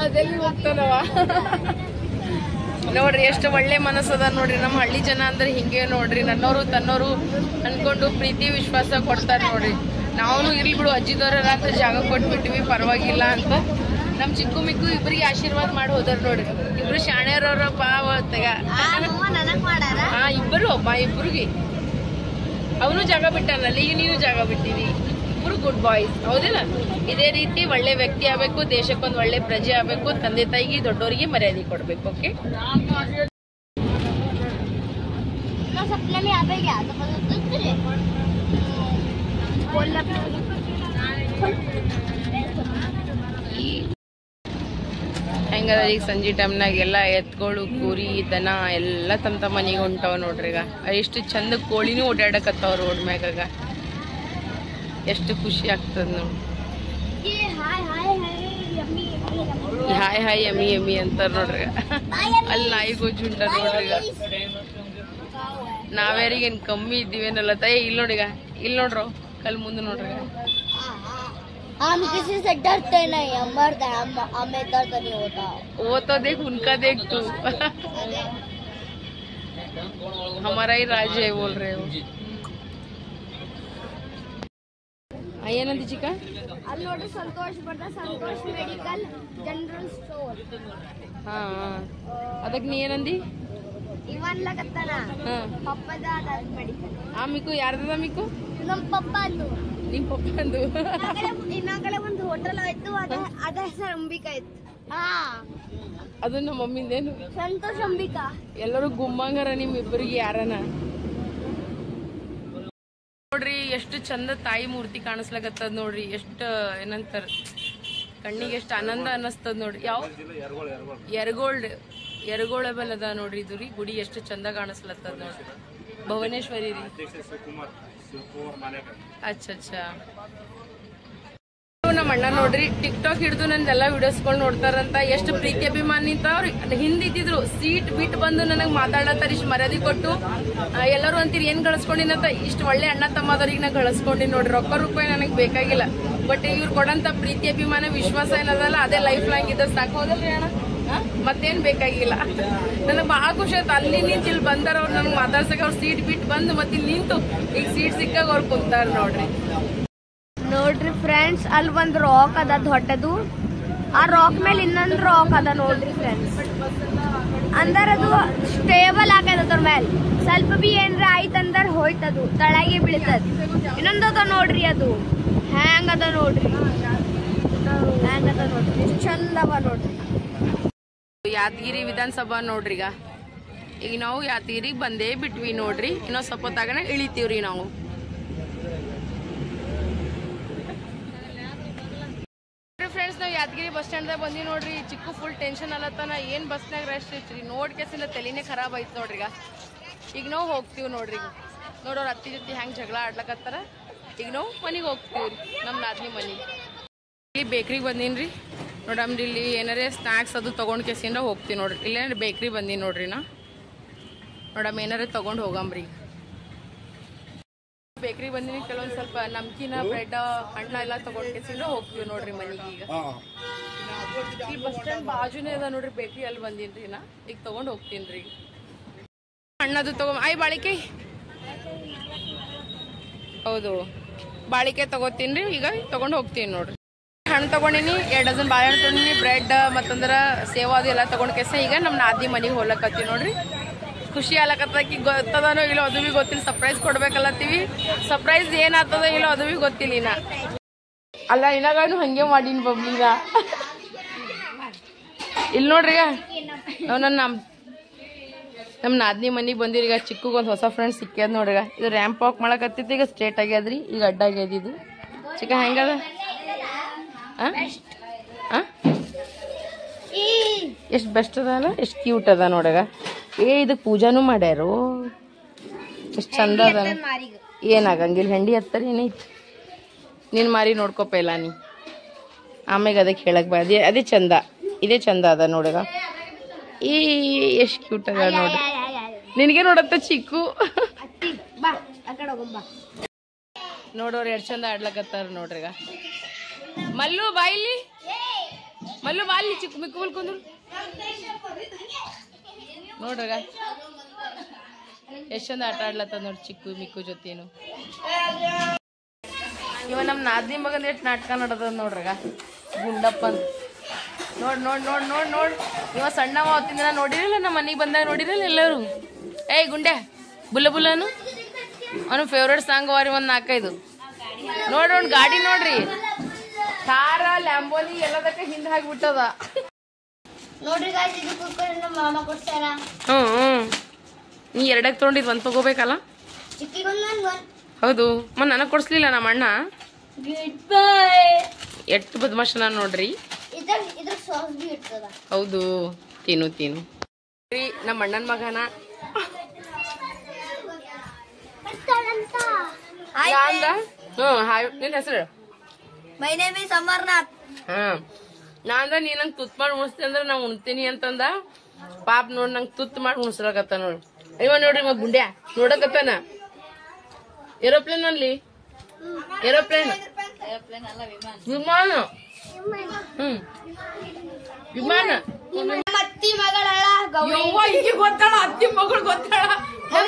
ಅದೆಲ್ಲಿ ಹೋಗ್ತಾನವ ನೋಡ್ರಿ. ಎಷ್ಟು ಒಳ್ಳೆ ಮನಸ್ಸದ ನೋಡ್ರಿ. ನಮ್ಮ ಹಳ್ಳಿ ಜನ ಅಂದ್ರೆ ಹಿಂಗೆ ನೋಡ್ರಿ. ನನ್ನವರು ತನ್ನವರು ಅನ್ಕೊಂಡು ಪ್ರೀತಿ ವಿಶ್ವಾಸ ಕೊಡ್ತಾರೆ ನೋಡ್ರಿ. ನಾವು ಇರ್ಲಿ ಬಿಡು ಅಜ್ಜಿದವ್ರ ಅಂತ ಜಾಗ ಕೊಟ್ಬಿಟ್ಟಿವಿ, ಪರವಾಗಿಲ್ಲ ಅಂತ. ನಮ್ಮ ಚಿಕ್ಕು ಮಿಕ್ಕು ಇಬ್ಬರಿಗೆ ಆಶೀರ್ವಾದ ಮಾಡಿ ಹೋದಾರ ನೋಡ್ರಿ. ಇಬ್ರು ಶಾಣ್ಯರವ್ರ ಪಾವ ತಗ. ಇಬ್ಬರು ಇಬ್ರಿಗೆ ಅವನು ಜಾಗ ಬಿಟ್ಟಾನಲ್ಲಿ, ಈಗ ನೀವು ಜಾಗ ಬಿಟ್ಟಿವಿ. ಇಬ್ರು ಗುಡ್ ಬಾಯ್ಸ್, ಹೌದಿಲ್ಲ? ಇದೇ ರೀತಿ ಒಳ್ಳೆ ವ್ಯಕ್ತಿ ಆಗ್ಬೇಕು, ದೇಶಕ್ಕೊಂದು ಒಳ್ಳೆ ಪ್ರಜೆ ಆಗ್ಬೇಕು, ತಂದೆ ತಾಯಿಗೆ ದೊಡ್ಡವರಿಗೆ ಮರ್ಯಾದೆ ಕೊಡ್ಬೇಕು. ಓಕೆ, ಹೆಂಗದ ಈಗ ಸಂಜೆ ಟೈಮ್ನಾಗ ಎಲ್ಲ ಎತ್ಗಳು, ಕುರಿ, ದನ ಎಲ್ಲ ತಮ್ಮ ಮನೆಗೆ ಹೊಂಟಾವ ನೋಡ್ರಿ. ಈಗ ಎಷ್ಟು ಚಂದ ಕೋಳಿನೂ ಓಡಾಡಕತ್ತಾವ ರೋಡ್ ಮ್ಯಾಗ. ಎಷ್ಟು ಖುಷಿ ಆಗ್ತದ ನೋಡಿ. ಹಾಯ್ ಹಾಯ್ ಎಮ್ಮಿ ಎಮ್ಮಿ ಅಂತಾರ ನೋಡ್ರಿ. ಅಲ್ಲಿ ನಾಯಿ ಗೊಜ್ಜುಂಟ ನೋಡ್ರಿ. ನಾವ್ಯಾರಿಗೇನು ಕಮ್ಮಿ ಇದ್ದೀವೇನಲ್ಲ ತಾಯಿ. ಇಲ್ಲಿ ನೋಡಿಗ, ಇಲ್ಲಿ ನೋಡ್ರು ಕಲ್ ಮುಂದೆ ನೋಡ್ರಿ. हम किसी से डरते नहीं, हम मरते हैं, हमें दर्द नहीं होता. वो तो देख, उनका देख तू. हमारा ही राज है बोल रहे हो. ಏನಂದಿ ಚಿಕ್ಕ? ಅಲ್ಲಿ ನೋಡ್ರಿ ಸಂತೋಷ್ ಬರ್ದ, ಸಂತೋಷ್ ಮೆಡಿಕಲ್ ಜನರಲ್ ಸ್ಟೋರ್. ಹಾ, ಅದಕ್ಕೆ ನೀ ಏನಂದಿ? ಇವನ್ಲಕತ್ತಾನ ಪಪ್ಪದ ಮೆಡಿಕಲ್. ಆ ಮಿಕ್ಕು ಯಾರ್ದದ ಮಿಕ್ಕು? ನಮ್ಮ ಪಪ್ಪ ಅಂದು. ನಿಮ್ ಪಪ್ಪ ಅಂದು. ಇನ್ನ ಕಡೆ ಒಂದು ಹೋಟೆಲ್ ಆಯ್ತು, ಅದ ಹೆಸರು ಅಂಬಿಕಾ ಇತ್ತು. ಹಾ, ಅದು ನಮ್ಮ ಮಮ್ಮಿಂದೇನು? ಸಂತೋಷ್ ಅಂಬಿಕಾ. ಎಲ್ಲರೂ ಗುಮ್ಮಂಗಾರ ನಿಮ್ ಇಬ್ಬರಿಗೆ ಯಾರನ ನೋಡ್ರಿ. ಎಷ್ಟು ಚಂದ ತಾಯಿ ಮೂರ್ತಿ ಕಾಣಿಸ್ಲಾಗತ್ತದ ನೋಡ್ರಿ. ಎಷ್ಟು ಏನಂತಾರ, ಕಣ್ಣಿಗೆ ಎಷ್ಟು ಆನಂದ ಅನ್ನಿಸ್ತದ ನೋಡ್ರಿ. ಯಾವ ಎರಗೋಳ ಅದ ನೋಡ್ರಿ. ಇದು ರೀ ಗುಡಿ ಎಷ್ಟು ಚಂದ ಕಾಣಿಸ್ಲತ್ತದ ನೋಡ್ರಿ. ಭುವನೇಶ್ವರಿ ರೀ. ಅಚ್ಚಾ. ನಮ್ಮ ಅಣ್ಣ ನೋಡ್ರಿ ಟಿಕ್ಟಾಕ್ ಹಿಡಿದು ನಂದೆಲ್ಲ ವಿಡಿಯೋಸ್ಗಳು ನೋಡ್ತಾರಂತ. ಎಷ್ಟು ಪ್ರೀತಿ ಅಭಿಮಾನಿ ಅಂತ ಅವ್ರು ಹಿಂದಿದ್ರು. ಸೀಟ್ ಬಿಟ್ಟು ಬಂದು ನನಗೆ ಮಾತಾಡತ್ತಾರ, ಇಷ್ಟು ಮರ್ಯಾದೆ ಕೊಟ್ಟು. ಎಲ್ಲರೂ ಅಂತೀರಿ ಏನ್ ಗಳಿಸ್ಕೊಂಡಿನಂತ. ಇಷ್ಟು ಒಳ್ಳೆ ಅಣ್ಣ ತಮ್ಮದವ್ರಿಗೆ ನಾ ಗಳಿಸ್ಕೊಂಡಿ ನೋಡ್ರಿ. ರೊಕ್ಕ ರೂಪಾಯಿ ನನಗೆ ಬೇಕಾಗಿಲ್ಲ, ಬಟ್ ಇವ್ರು ಕೊಡಂತ ಪ್ರೀತಿ ಅಭಿಮಾನ ವಿಶ್ವಾಸ ಏನದಲ್ಲ, ಅದೇ ಲೈಫ್ ಲಾಂಗ್ ಇದ್ದ ಸಾಕು. ಹೌದಲ್ರಿ ಅಣ್ಣ? ಮತ್ತೇನ್ ಬೇಕಾಗಿಲ್ಲ. ನನಗೆ ಭಾಳ ಖುಷಿ ಆಯ್ತು. ಅಲ್ಲಿ ನಿಂತು ಇಲ್ಲಿ ಬಂದಾರ ಅವ್ರು ನನಗೆ ಮಾತಾಡ್ಸಕ್ಕೆ. ಅವ್ರು ಸೀಟ್ ಬಿಟ್ಟು ಬಂದು ಮತ್ತೆ ಇಲ್ಲಿ ನಿಂತು ಈಗ ಸೀಟ್ ಸಿಕ್ಕಾಗ ಅವ್ರು ಕುಂತಾರ ನೋಡ್ರಿ. ನೋಡ್ರಿ ಫ್ರೆಂಡ್ಸ್, ಅಲ್ಲಿ ಒಂದು ರಾಕ್ ಅದ ದೊಡ್ಡದು. ಆ ರಾಕ್ ಮೇಲೆ ಇನ್ನೊಂದು ರಾಕ್ ಅದ ನೋಡ್ರಿ ಫ್ರೆಂಡ್ಸ್. ಅಂದರ್ ಅದು ಸ್ಟೇಬಲ್ ಆಗದ ಅದ್ರ ಮೇಲೆ. ಸ್ವಲ್ಪ ಬಿ ಏನ್ರ ಆಯ್ತು ಅಂದರ್ ಹೋಯ್ತದು, ತಳಗೆ ಬೀಳ್ತದ. ಇನ್ನೊಂದು ಅದ ನೋಡ್ರಿ, ಅದು ಹ್ಯಾಂಗ್ ಅದ ನೋಡ್ರಿ, ಹ್ಯಾಂಗ್ ಅದ ನೋಡ್ರಿ, ಎಷ್ಟು ಚಂದ ಅವ ನೋಡ್ರಿ. ಯಾದಗಿರಿ ವಿಧಾನಸಭಾ ನೋಡ್ರಿ. ಈಗ ನಾವು ಯಾದಗಿರಿಗೆ ಬಂದೇ ಬಿಟ್ವಿ ನೋಡ್ರಿ. ಇನ್ನೊಂದು ಸ್ವಲ್ಪ ಹೊತ್ತಾಗಣ ಇಳಿತೀವ್ರಿ ನಾವು. ಫ್ರೆಂಡ್ಸ್, ನಾವು ಯಾದಗಿರಿ ಬಸ್ ಸ್ಟ್ಯಾಂಡ್ದಾಗ ಬಂದಿ ನೋಡ್ರಿ. ಚಿಕ್ಕು ಫುಲ್ ಟೆನ್ಷನ್ ಅಲ್ಲತ್ತಾನ. ಏನು ಬಸ್ನಾಗ ರೆಸ್ಟ್ ಐತ್ರಿ ನೋಡ್ಕೆಸಿಂದ ತಲೆನೇ ಖರಾಬ್ ಆಯ್ತು ನೋಡ್ರಿ. ಈಗ ನಾವು ಹೋಗ್ತೀವಿ ನೋಡ್ರಿ. ನೋಡೋರು ಅತ್ತಿ ಜೊತೆ ಹೆಂಗೆ ಜಗಳ ಆಡ್ಲಕತ್ತಾರ. ಈಗ ನಾವು ಮನೆಗೆ ಹೋಗ್ತೀವಿ ರೀ, ನಮ್ಮ ನಾದ್ನಿ ಮನೆಗೆ. ಇಲ್ಲಿ ಬೇಕ್ರಿಗೆ ಬಂದೀನಿ ರೀ. ನೋಡಮ್ರಿ, ಇಲ್ಲಿ ಏನಾರೇ ಸ್ನ್ಯಾಕ್ಸ್ ಅದು ತೊಗೊಂಡು ಕೆಸಿಂದ ಹೋಗ್ತೀವಿ ನೋಡ್ರಿ. ಇಲ್ಲೇನಾರ ಬೇಕ್ರಿ ಬಂದೀನಿ ನೋಡ್ರಿ ನಾ. ನೋಡಮ್ಮ ಏನಾರೇ ತೊಗೊಂಡು ಹೋಗಮ್ರಿ. ಬೇಕ್ರಿಗೆ ಬಂದಿನಿ. ಕೆಲವೊಂದು ಸ್ವಲ್ಪ ನಮ್ಕಿನ ಬ್ರೆಡ್ ಹಣ್ಣ ಎಲ್ಲ ತೊಗೊಂಡು ಕೆಸಿಂದ ಹೋಗ್ತೀವಿ ನೋಡ್ರಿ ಮನೆಗೆ. ಈಗ ಇಲ್ಲಿ ಬಸ್ ಸ್ಟ್ಯಾಂಡ್ ಬಾಜುನೇ ಅದ ನೋಡ್ರಿ ಬೇಕ್ರಿ. ಅಲ್ಲಿ ಬಂದೀನಿ ರೀ ನಾ. ಈಗ ತೊಗೊಂಡು ಹೋಗ್ತೀನಿ ರೀ. ಹಣ್ಣದು ಆಯ್ ಬಾಳಿಕೆ, ಹೌದು ಬಾಳಿಕೆ ತಗೋತೀನಿ ರೀ. ಈಗ ತೊಗೊಂಡು ಹೋಗ್ತೀನಿ ನೋಡ್ರಿ. ಹಣ್ಣು ತೊಗೊಂಡಿನಿ, 2 ಡಜನ್ ಬಾಳೆಹಣ್ಣು ತೊಗೊಂಡಿನಿ, ಬ್ರೆಡ್ ಮತ್ತಂದ್ರ ಸೇವ್ ಅದು ಎಲ್ಲ ತೊಗೊಂಡು ಕೆಸ ಈಗ ನಮ್ಮ ನಾದಿ ಮನೆಗೆ ಹೋಗ್ಲಕತ್ತೀವಿ ನೋಡ್ರಿ. ಖುಷಿ ಆಗ್ಲಕತ್ತಕಿ ಗೊತ್ತದನೋ ಇಲ್ಲೋ ಅದು ಭೀ ಗೊತ್ತಿಲ್ಲ. ಸರ್ಪ್ರೈಸ್ ಕೊಡ್ಬೇಕಲ್ಲತ್ತೀವಿ. ಸರ್ಪ್ರೈಸ್ ಏನಾಗ್ತದೋ ಇಲ್ಲೋ ಅದು ಭೀ ಗೊತ್ತಿಲ್ಲ ಇನ್ನ. ಅಲ್ಲ ಇನ್ನಾಗಾನು ಹಂಗೆ ಮಾಡೀನಿ ಬಬ್ಲಿಗ. ಇಲ್ಲಿ ನೋಡ್ರಿ, ನಾವು ನಮ್ಮ ನಾದ್ನಿ ಮನೆಗೆ ಬಂದಿರಿ. ಈಗ ಚಿಕ್ಕಗೊಂದು ಹೊಸ ಫ್ರೆಂಡ್ಸ್ ಸಿಕ್ಕ್ಯದ ನೋಡ್ರಿ. ಇದು ರ್ಯಾಂಪ್ ವಾಕ್ ಮಾಡಕತ್ತಿತ್ತು, ಈಗ ಸ್ಟ್ರೇಟ್ ಆಗ್ಯದ್ರಿ. ಈಗ ಅಡ್ಡ ಆಗ್ಯದ ಇದು. ಚಿಕ್ಕ ಹೆಂಗದ? ಎಷ್ಟು ಬೆಸ್ಟ್ ಅದಲ್ಲ, ಎಷ್ಟು ಕ್ಯೂಟ್ ಅದ ನೋಡಗ. ಇದಕ್ಕೆ ಪೂಜಾನು ಮಾಡ್ಯಾರು. ಎಷ್ಟು ಚಂದ ಅದ. ಏನಾಗಂಗಿಲ್ಲ, ಹೆಂಡಿ ಹತ್ತಾರ ಏನೈತಿ. ನೀನು ಮಾರಿ ನೋಡ್ಕೊಪ ಇಲ್ಲ ನೀ. ಆಮ್ಯಾಗ ಅದಕ್ಕೆ ಹೇಳಕ್ ಬಾ. ಅದೇ ಚಂದ, ಇದೇ ಚಂದ ಅದ ನೋಡಗ. ಎಷ್ಟು ಕ್ಯೂಟ್ ಅದ ನೋಡ್ರಿ. ನಿನಗೆ ನೋಡತ್ತ ಚಿಕ್ಕು. ನೋಡೋರು ಎಷ್ಟು ಚಂದ ಆಡ್ಲಕತ್ತಾರ ನೋಡ್ರಿ. ಮಲ್ಲು ಬಾಯಿಲಿ, ಮಲ್ಲು ಬಾಲಿ ಚಿಕ್ಕು ಮಿಕ್ಕು ಮಲ್ಕೊಂಡ್ರು ನೋಡ್ರಗ. ಎಷ್ಟು ಚಂದ ಆಟ ಆಡ್ಲತ್ತ ನೋಡ್ರಿ ಚಿಕ್ಕು ಮಿಕ್ಕು ಜೊತೆನು. ಇವ ನಮ್ಮ ನಾದ್ನಿ ಮಗನ ಎಷ್ಟು ನಾಟಕ ನಡದ ನೋಡ್ರಗ. ಗುಂಡಪ್ಪ ಅಂತ ನೋಡ್ ನೋಡ್ ನೋಡ್ ನೋಡ್ ನೋಡ್. ಇವ ಸಣ್ಣವ ಹೊತ್ತಿನ ದಿನ ನೋಡಿರಲ್ಲ, ನಮ್ಮ ಮನೆಗೆ ಬಂದಾಗ ನೋಡಿರಲ್ಲ ಎಲ್ಲರೂ. ಏಯ್ ಗುಂಡೆ ಬುಲ್ಲ ಬುಲ್ಲನು ಅವನು ಫೇವ್ರೇಟ್ ಸಾಂಗ್ ಅವರಿ. ಒಂದು 4-5 ನೋಡ್ರಿ. ಒಂದು ಗಾಡಿ ನೋಡ್ರಿ, ಥಾರ ಲ್ಯಾಂಬೋನಿ ಎಲ್ಲದಕ್ಕೆ ಹಿಂದೆ ಹಾಕಿಬಿಟ್ಟದ ನೋಡ್ರಿ. ಮಾಮ ಕೊಡ್ತಾರ. ನೀ 2ಕ್ಕೆ ತೊಗೊಂಡಿದ್ 1 ತಗೋಬೇಕಲ್ಲ. ಹೌದು, ಮತ್ತೆ ನನಗೆ ಕೊಡ್ಸ್ಲಿಲ್ಲ ನಮ್ಮ ಅಣ್ಣ. ಎಷ್ಟು ಬದ್ಮಾಶನ ನೋಡ್ರಿ. ಹೌದು, ತಿನ್ನು ತಿನ್ನು. ನಮ್ಮ ಅಣ್ಣನ ಮಗನ ನಿನ್ನ ಹೆಸರು? My name is Amarnath. ನಾಂದ ನೀ ನಂಗೆ ತುತ್ತು ಮಾಡಿ ಉಣಿಸ್ತಿ ಅಂದ್ರೆ ನಾ ಉಣ್ತೀನಿ ಅಂತಂದ. ಪಾಪ ನೋಡಿ ನಂಗೆ ತುತ್ತು ಮಾಡಿ ಉಣಿಸ್ಲಕತ್ತ ನೋಡ್ರಿ. ಇವ ನೋಡ್ರಿ ಮಗ ಗುಂಡ್ಯಾ ನೋಡಕತ್ತಾನ. ಏರೋಪ್ಲೇನ್ ಅಲ್ಲಿ, ಏರೋಪ್ಲೇನ್ ವಿಮಾನ. ವಿಮಾನ. ಅತ್ತಿ ಮಗಳ ಈಗ ಗೊತ್ತಾಳ, ಅತ್ತಿ ಮಗಳು ಗೊತ್ತಾಳ.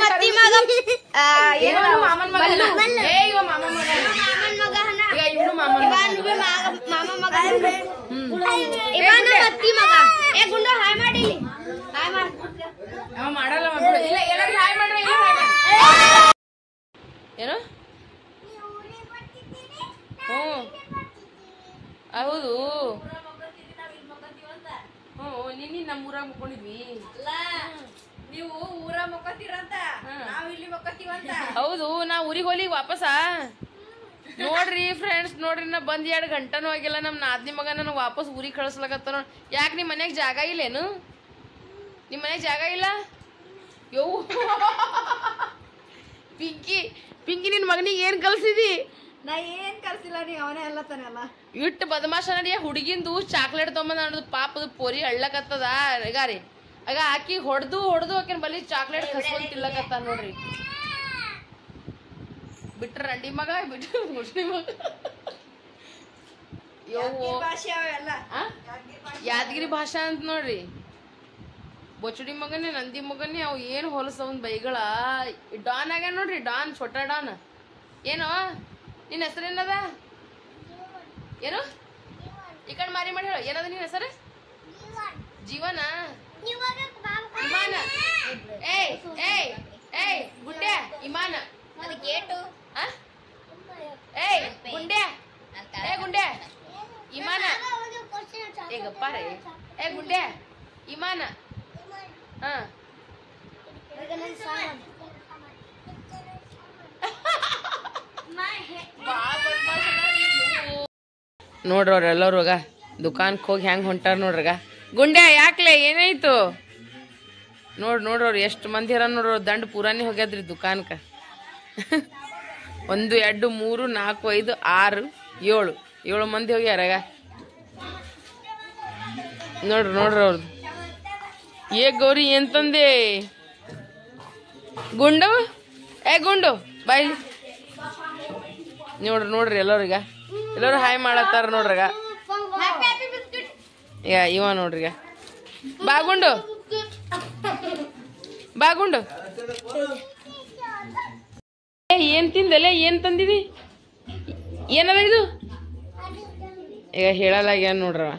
ಅತ್ತಿ ಮಗ ಮಾಮನ್ ಮಗ. ಇವ ಮಾಮನ್ ಮಗ. ಈಗ ಇವನು ಮಾಮನ್ ಮಗ. ಮಾಮ ಮಗ ಅತ್ತಿ ಮಗ. ಏ ಗುಂಡ ಹಾಯ್ ಮಾಡಿಲಿ, ಹಾಯ್ ಮಾಡ. ಅವ ಮಾಡಲ್ಲ. ಇಲ್ಲ ಎಲ್ಲರೂ ಹಾಯ್ ಮಾಡ್ರಿ. ಏನು? ಹೌದು. ನಿನ್ನೆ ನಮ್ಮ ಊರಾಗ ಮುಕ್ಕೊಂಡಿದ್ವಿ. ನೀವು ಊರಾಗ ಮುಕ್ಕೋತೀರಂತ, ನಾವ್ ಇಲ್ಲಿ ಮುಕ್ಕೋತೀವಂತ. ಹೌದು, ನಾ ಊರಿಗೆ ಹೋಲಿ ವಾಪಸ. ನೋಡ್ರಿ ಫ್ರೆಂಡ್ಸ್, ನೋಡ್ರಿ ನಾ ಬಂದ್ 2 ಗಂಟೆನೂ ಆಗಿಲ್ಲ. ನಮ್ಮ ನಾದ್ನಿ ಮಗ ನನಗೆ ವಾಪಸ್ ಊರಿಗೆ ಕಳಿಸ್ಲಕತ್ತ ನೋಡಿ. ಯಾಕೆ ನಿಮ್ಮ ಮನ್ಯಾಗ ಜಾಗ ಇಲ್ಲೇನು? ನಿಮ್ಮ ಮನ್ಯಾಗ ಜಾಗ ಇಲ್ಲ? ಯವ್ ಪಿಂಕಿ, ಪಿಂಕಿ ನಿನ್ನ ಮಗನಿಗೆ ಏನು ಕಲ್ಸಿದಿ? ನಾ ಏನ್ ಕಲ್ಸಿಲ್ಲ, ನೀ ಅವನೇ ಎಲ್ಲ ತಾನೆಲ್ಲ. ಇಟ್ಟು ಬದಮಾಶ ನಡಿ. ಹುಡುಗಿಂದು ಚಾಕ್ಲೇಟ್ ತೊಗೊಂಬಂದ ಅನ್ನೋದು ಪಾಪದ ಪೋರಿ ಅಳ್ಳಕತ್ತದ. ಈಗ ರೀ ಆಗ ಆಕಿ ಹೊಡೆದು ಆಕಿನ ಬಲಿ ಚಾಕ್ಲೇಟ್ ಕಸ್ಕೊಂಡ್ ತಿಲ್ಲಕತ್ತ ನೋಡ್ರಿ. ಬಿಟ್ರ ರಂಡಿ ಮಗ, ಬಿಟ್ರ ಮುಷ್ಟಿ ಮಗ. ಭಾಷೆ ಅವೆಲ್ಲ ಯಾದಗಿರಿ ಭಾಷಾ ಅಂತ ನೋಡ್ರಿ. ಬೊಚುಡಿ ಮಗನೇ ನಂದಿ ಮಗನೇ ಅವ್ ಏನು ಹೊಲಸವನ್ ಬೈಗಳ. ಡಾನ್ ಆಗ್ಯಾನ ನೋಡ್ರಿ, ಡಾನ್ ಛೋಟ ಡಾನ್. ಏನೋ ನಿನ್ನ ಹೆಸರೇನದ? ಏನು ಈ ಕಡೆ ಮಾರಿ ಮಾಡಿ ಹೇಳ, ಏನದ ನಿನ್ನ ಹೆಸರು? ಜೀವನ, ಇಮಾನ. ಏಯ್ ಏಯ್ ಏಯ್ ಗುಡ್ಡೆ, ಇಮಾನ. ಏಯ್ ಗುಂಡೆ, ಏ ಗುಂಡೆ, ಇಮಾನ. ಏ ಗಪ್ಪಾರೆ, ಏ ಗುಂಡೆ, ಇಮಾನ. ಹಾ ನೋಡ್ರಿ ಅವ್ರೆಲ್ಲರೂ ದುಕಾನ್ಗೆ ಹೋಗಿ ಹೆಂಗೆ ಹೊಂಟಾರ ನೋಡ್ರಗ. ಗುಂಡೆ ಯಾಕ್ಲೆ ಏನಾಯ್ತು? ನೋಡ್ರವ್ರು ಎಷ್ಟು ಮಂದಿ ಹರ ನೋಡ್ರಿ. ದಂಡ ಪೂರಾನೇ ಹೋಗ್ಯದ್ರಿ ದುಕಾನ್ಕ. 1 2 3 4 5 6 7 ಮಂದಿ ಹೋಗ್ಯಾರಗ. ನೋಡ್ರಿ ಅವ್ರದ್ದು. ಏ ಗೌರಿ ಏನ್ ತಂದೆ? ಗುಂಡು, ಏ ಗುಂಡು ಬಾಯ್. ನೋಡ್ರಿ ಎಲ್ಲರೂ ಹಾಯ್ ಮಾಡತ್ತಾರ ನೋಡ್ರಗ. ಇವ ನೋಡ್ರಿಗ. ಬಾಗುಂಡು ಏನ್ ತಿಂದಲೆ? ಏನ್ ತಂದಿದಿ? ಏನದ ಇದು? ಈಗ ಹೇಳಲಾಗ್ಯಾನ ನೋಡ್ರವ.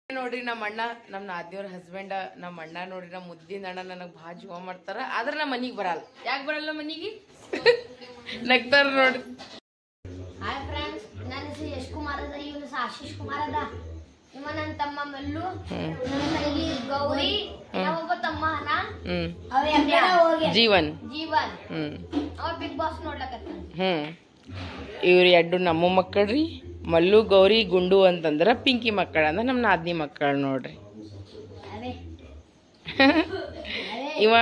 ನೋಡ್ರಿ ನಮ್ಮ ಅಣ್ಣ, ನಮ್ಮ ನಾದಿಯವ್ರ ಹಸ್ಬೆಂಡ್, ನಮ್ಮ ಅಣ್ಣ ನೋಡ್ರಿ ನಮ್ಮ ಮುದ್ದಿನ ಅಣ್ಣ ನನಗೆ ಭಾಳ ಜೀವ ಮಾಡ್ತಾರ. ಆದ್ರೆ ನಮ್ಮ ಮನಿಗೆ ಬರಲ್ಲ. ಯಾಕೆ ಬರಲ್ಲ ಮನಿಗೆ? ನಗ್ತಾರ ನೋಡ್ರಿ. ಹಾಯ್ ಫ್ರೆಂಡ್ಸ್, ನನ್ನ ಹೆಸರು ಯಶ್ ಕುಮಾರ್ ಅದ, ಇವನ ಹೆಸರು ಆಶೀಶ್ ಕುಮಾರ್ ಅದ. ಇವ ನನ್ನ ತಮ್ಮ ಮಲ್ಲು, ನನ್ನ ತಂಗಿ ಗೌರಿ, ಒಬ್ಬ ತಮ್ಮ ಹನ, ಜೀವನ್. ಅವ ಬಿಗ್ ಬಾಸ್ ನೋಡ್ಲಕತ್ತಾನ. ಇವ್ರು 2 ನಮ್ಮ ಮಕ್ಕಳ್ರಿ. ಮಲ್ಲು, ಗೌರಿ, ಗುಂಡು ಅಂತಂದ್ರ ಪಿಂಕಿ ಮಕ್ಕಳ ಅಂದ್ರ ನಮ್ಮ ನಾದ್ನಿ ಮಕ್ಕಳು ನೋಡ್ರಿ. ಇವ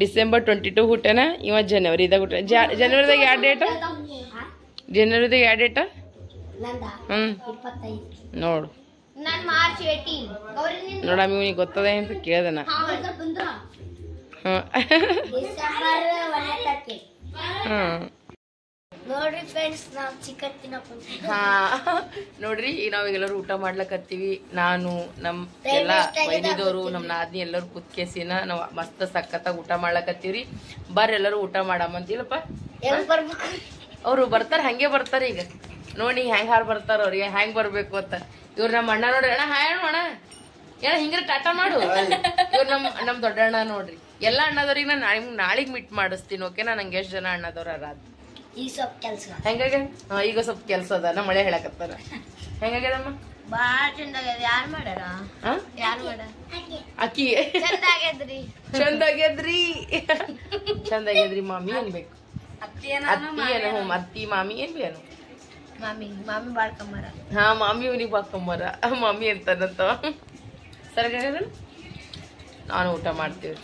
ಡಿಸೆಂಬರ್ 22 ಹುಟ್ಟನ. ಇವ ಜನವರಿದಾಗ ಹುಟ್ಟ. ಜನವರಿದಾಗ ಯಾವ ಡೇಟ್? ನೋಡು ನೋಡಮ್ಮ, ಇವನಿಗೆ ಗೊತ್ತದ ಅಂತ ಕೇಳ್ದನ. ನೋಡ್ರಿ ಫ್ರೆಂಡ್ಸ್, ನಾವು ಚಿಕನ್ ತಿನ್ನಕ್ ಹಾ ನೋಡ್ರಿ, ಈಗ ನಾವೀಗೆಲ್ಲರೂ ಊಟ ಮಾಡ್ಲಕತ್ತೀವಿ. ನಾನು ನಮ್ ಎಲ್ಲಾ ವೈನಿದವರು, ನಮ್ ನಾದ್ನಿ ಎಲ್ಲರೂ ಕುತ್ಕೇಸಿನ ನಾವ್ ಮಸ್ತ್ ಸಖತ್ತಾಗಿ ಊಟ ಮಾಡ್ಲಕತ್ತೀವ್ರಿ. ಬರ್ರಿ ಎಲ್ಲರೂ ಊಟ ಮಾಡಮ್ಮಂತಿಲ್ಲಪ್ಪ. ಅವ್ರು ಬರ್ತಾರ, ಹಂಗೆ ಬರ್ತಾರ. ಈಗ ನೋಡಿ ಹೆಂಗ್ ಹಾರ್ ಬರ್ತಾರ. ಅವ್ರಿಗೆ ಹೆಂಗ್ ಬರ್ಬೇಕು ಅಂತ. ಇವ್ರು ನಮ್ಮ ಅಣ್ಣ ನೋಡ್ರಿ. ಅಣ್ಣ ಹಾಯ್ ಅಣ್ಣ, ಏನ ಹಿಂಗ್ರ ಟಾಟಾ ಮಾಡು. ಇವ್ರು ನಮ್ ದೊಡ್ಡ ಅಣ್ಣ ನೋಡ್ರಿ. ಎಲ್ಲಾ ಅಣ್ಣದವ್ರಿಗೆ ನಾನು ನಾಳಿಗ್ ಮೀಟ್ ಮಾಡಿಸ್ತೀನಿ. ಓಕೆನಾ? ನಂಗೆ ಎಷ್ಟ್ ಜನ ಅಣ್ಣದವ್ರ ಅರಾದ್. ಈಗ ಸ್ವಲ್ಪ ಕೆಲಸ ಹೆಂಗಾಗ? ಈಗ ಸ್ವಲ್ಪ ಕೆಲ್ಸ ಅದ. ನಮ್ಮ ಮಳೆ ಹೇಳಕತ್ತಾರ. ಹೆಂಗಾಗ್ಯದಮ್ಮ? ಬಾಳ ಚಂದಾಗ್ಯದ. ಯಾರು ಮಾಡ್ಯಾರ? ಯಾರು ಮಾಡ್ಯಾರ? ಅಕ್ಕಿ ಚಂದಾಗ್ಯದ್ರಿ. ಚಂದಾಗ್ಯದ್ರಿ ಮಾಮಿ ಅನ್ಬೇಕು. ಅತ್ತಿ ಮಾಮಿ ಏನ್ ಬೇನು? ಮಾಮಿ ಬಾಳ್ಕೊಂಬಾರ. ಹಾ, ಮಾಮಿ ಇವನಿಗೆ ಬಾಕೊಂಬಾರ. ಮಾಮಿ ಅಂತಾನಂತ. ಸರಿ, ನಾನು ಊಟ ಮಾಡ್ತೀವಿ.